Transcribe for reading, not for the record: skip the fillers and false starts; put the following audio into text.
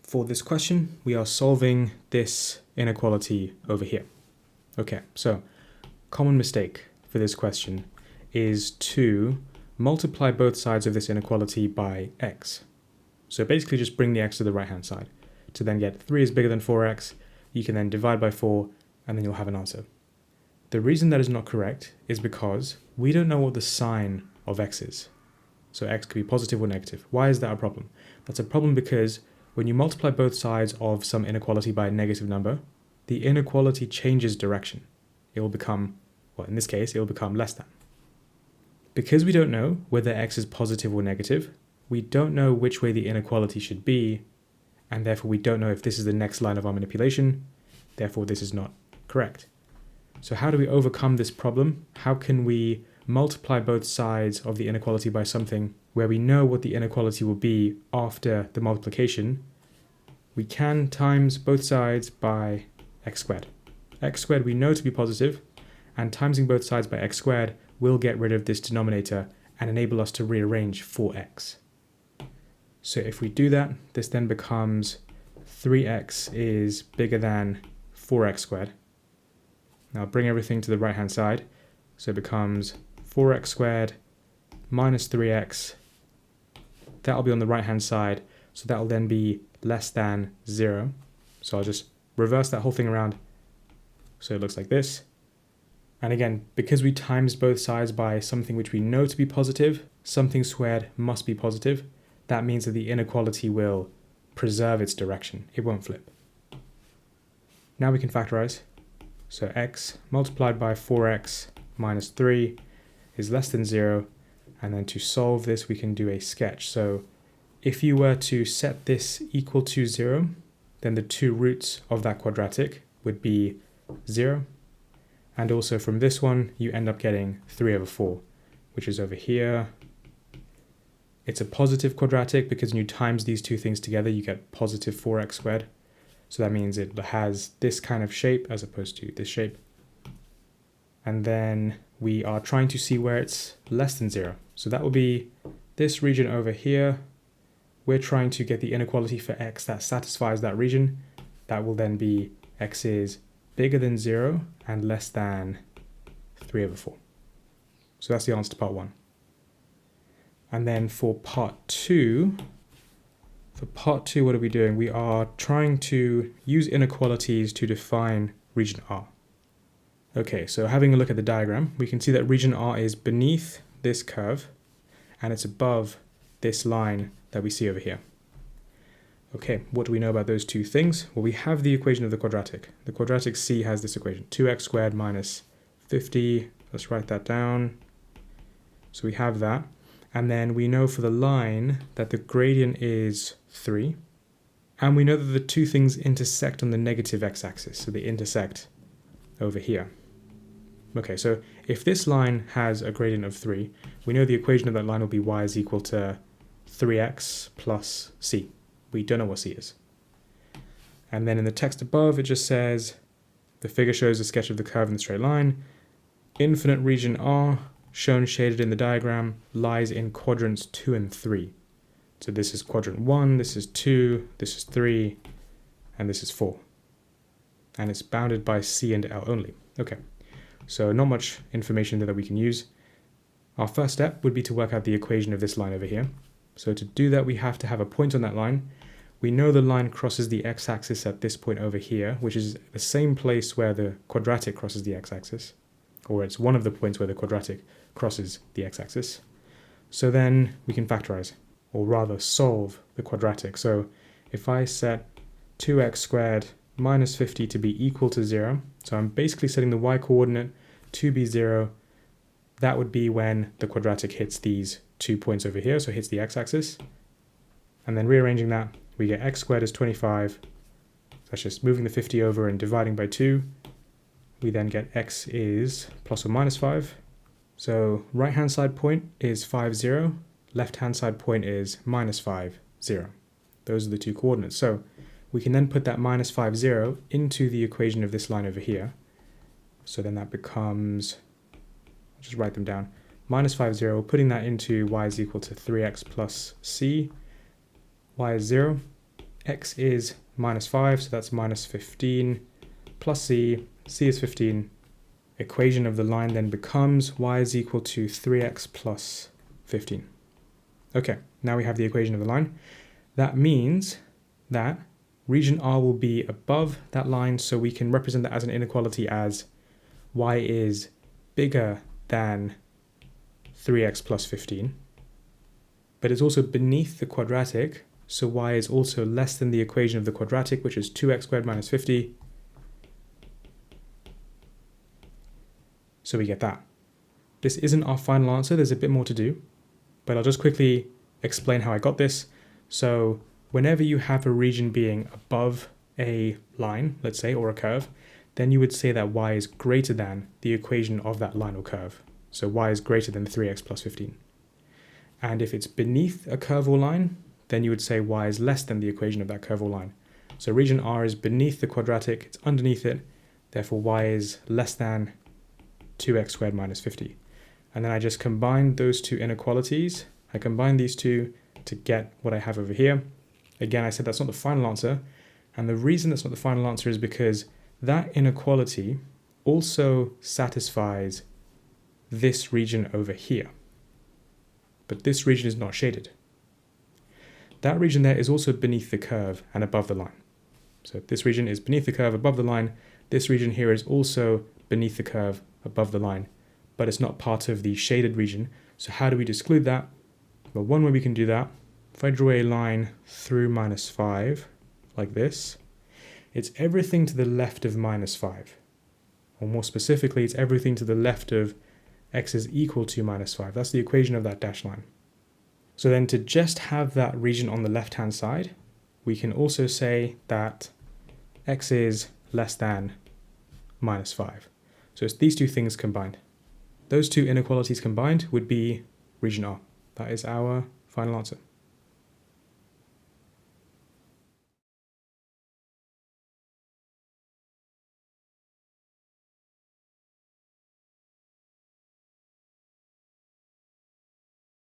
For this question, we are solving this inequality over here. Okay, so common mistake for this question is to multiply both sides of this inequality by x. So basically just bring the x to the right-hand side to then get 3 is bigger than 4x. You can then divide by 4 and then you'll have an answer. The reason that is not correct is because we don't know what the sign of x is. So x could be positive or negative. Why is that a problem? That's a problem because when you multiply both sides of some inequality by a negative number, the inequality changes direction. It will become, well, in this case, it will become less than. Because we don't know whether x is positive or negative, we don't know which way the inequality should be, and therefore we don't know if this is the next line of our manipulation, therefore this is not correct. So how do we overcome this problem? How can we multiply both sides of the inequality by something where we know what the inequality will be after the multiplication? We can times both sides by x squared. X squared we know to be positive, and timesing both sides by x squared will get rid of this denominator and enable us to rearrange 4x. So if we do that, this then becomes 3x is bigger than 4x squared. Now bring everything to the right hand side, so it becomes 4x squared minus 3x. That'll be on the right hand side, so that'll then be less than 0. So I'll just reverse that whole thing around so it looks like this. And again, because we times both sides by something which we know to be positive, something squared must be positive. That means that the inequality will preserve its direction. It won't flip. Now we can factorize. So x multiplied by 4x minus 3 is less than 0. And then to solve this, we can do a sketch. So if you were to set this equal to 0, then the two roots of that quadratic would be 0. And also from this one, you end up getting 3 over 4, which is over here. It's a positive quadratic because when you times these two things together, you get positive 4x squared. So that means it has this kind of shape as opposed to this shape. And then we are trying to see where it's less than 0. So that will be this region over here. We're trying to get the inequality for x that satisfies that region. That will then be x is bigger than 0 and less than 3 over 4. So that's the answer to part 1. And then for part 2, what are we doing? We are trying to use inequalities to define region R. Okay, so having a look at the diagram, we can see that region R is beneath this curve and it's above this line that we see over here. Okay, what do we know about those two things? Well, we have the equation of the quadratic. The quadratic C has this equation, 2x squared minus 50. Let's write that down. So we have that. And then we know for the line that the gradient is 3. And we know that the two things intersect on the negative x-axis. So they intersect over here. Okay, so if this line has a gradient of 3, we know the equation of that line will be y is equal to 3x plus c. We don't know what c is. And then in the text above, it just says, the figure shows a sketch of the curve in the straight line. Infinite region R, shown shaded in the diagram, lies in quadrants 2 and 3. So this is quadrant 1, this is 2, this is 3, and this is 4. And it's bounded by C and L only. Okay, so not much information there that we can use. Our first step would be to work out the equation of this line over here. So to do that, we have to have a point on that line. We know the line crosses the x-axis at this point over here, which is the same place where the quadratic crosses the x-axis, or it's one of the points where the quadratic crosses the x-axis. So then we can factorize, or rather solve the quadratic. So if I set 2x squared minus 50 to be equal to 0, so I'm basically setting the y-coordinate to be 0, that would be when the quadratic hits these 2 points over here, so it hits the x-axis. And then rearranging that, we get x squared is 25. That's just moving the 50 over and dividing by 2. We then get x is plus or minus 5. So right-hand side point is 5, 0. Left-hand side point is minus 5, 0. Those are the two coordinates. So we can then put that minus 5, 0 into the equation of this line over here. So then that becomes, I'll just write them down, minus 5, 0, putting that into y is equal to 3x plus c. Y is 0, x is minus 5, so that's minus 15 plus c is 15. Equation of the line then becomes y is equal to 3x plus 15. Okay, now we have the equation of the line. That means that region R will be above that line, so we can represent that as an inequality as y is bigger than 3x plus 15. But it's also beneath the quadratic, so y is also less than the equation of the quadratic, which is 2x squared minus 50. So we get that. This isn't our final answer, there's a bit more to do, but I'll just quickly explain how I got this. So whenever you have a region being above a line, let's say, or a curve, then you would say that y is greater than the equation of that line or curve. So y is greater than 3x plus 15. And if it's beneath a curve or line, then you would say y is less than the equation of that curve or line. So region R is beneath the quadratic, it's underneath it, therefore y is less than 2x squared minus 50. And then I just combine those two inequalities. I combine these two to get what I have over here. Again, I said that's not the final answer. And the reason that's not the final answer is because that inequality also satisfies this region over here. But this region is not shaded. That region there is also beneath the curve and above the line. So this region is beneath the curve, above the line. This region here is also beneath the curve, above the line, but it's not part of the shaded region. So how do we exclude that? Well, one way we can do that, if I draw a line through minus 5, like this, it's everything to the left of minus 5. Or more specifically, it's everything to the left of x is equal to minus 5. That's the equation of that dashed line. So then to just have that region on the left-hand side, we can also say that x is less than minus 5. So it's these two things combined. Those two inequalities combined would be region R. That is our final answer.